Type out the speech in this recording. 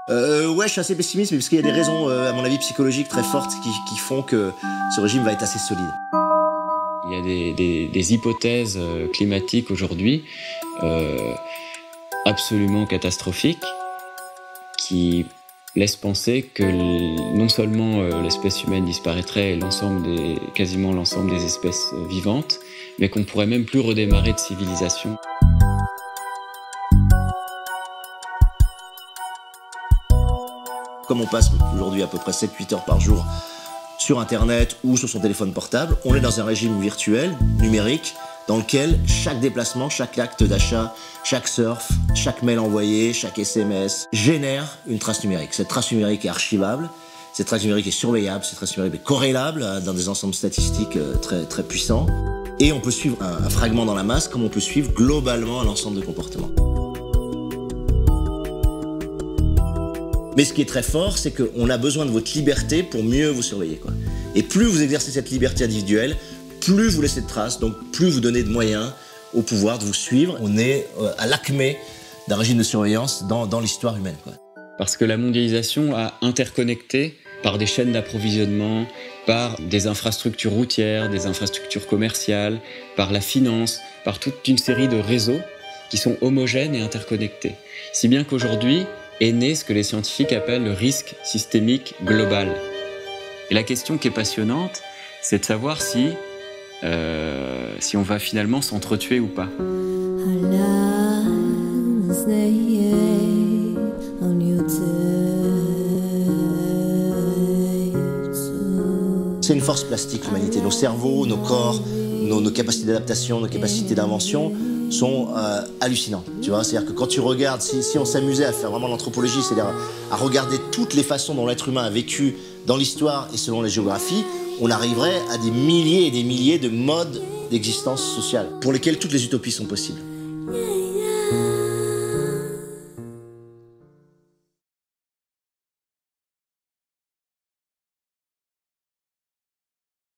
Ouais, je suis assez pessimiste, mais parce qu'il y a des raisons, à mon avis, psychologiques très fortes qui font que ce régime va être assez solide. Il y a des hypothèses climatiques aujourd'hui absolument catastrophiques qui laissent penser que non seulement l'espèce humaine disparaîtrait et quasiment l'ensemble des espèces vivantes, mais qu'on pourrait même plus redémarrer de civilisation. Comme on passe aujourd'hui à peu près 7-8 heures par jour sur Internet ou sur son téléphone portable, on est dans un régime virtuel, numérique, dans lequel chaque déplacement, chaque acte d'achat, chaque surf, chaque mail envoyé, chaque SMS génère une trace numérique. Cette trace numérique est archivable, cette trace numérique est surveillable, cette trace numérique est corrélable dans des ensembles statistiques très, très puissants. Et on peut suivre un fragment dans la masse comme on peut suivre globalement un ensemble de comportements. Mais ce qui est très fort, c'est qu'on a besoin de votre liberté pour mieux vous surveiller, quoi. Et plus vous exercez cette liberté individuelle, plus vous laissez de traces, donc plus vous donnez de moyens au pouvoir de vous suivre. On est à l'acmé d'un régime de surveillance dans l'histoire humaine, quoi. Parce que la mondialisation a interconnecté par des chaînes d'approvisionnement, par des infrastructures routières, des infrastructures commerciales, par la finance, par toute une série de réseaux qui sont homogènes et interconnectés. Si bien qu'aujourd'hui est né ce que les scientifiques appellent le risque systémique global. Et la question qui est passionnante, c'est de savoir si on va finalement s'entretuer ou pas. C'est une force plastique, l'humanité. Nos cerveaux, nos corps, nos capacités d'adaptation, nos capacités d'invention sont hallucinants. Tu vois, c'est-à-dire que quand tu regardes, si on s'amusait à faire vraiment l'anthropologie, c'est-à-dire à regarder toutes les façons dont l'être humain a vécu dans l'histoire et selon les géographies, on arriverait à des milliers et des milliers de modes d'existence sociale pour lesquels toutes les utopies sont possibles.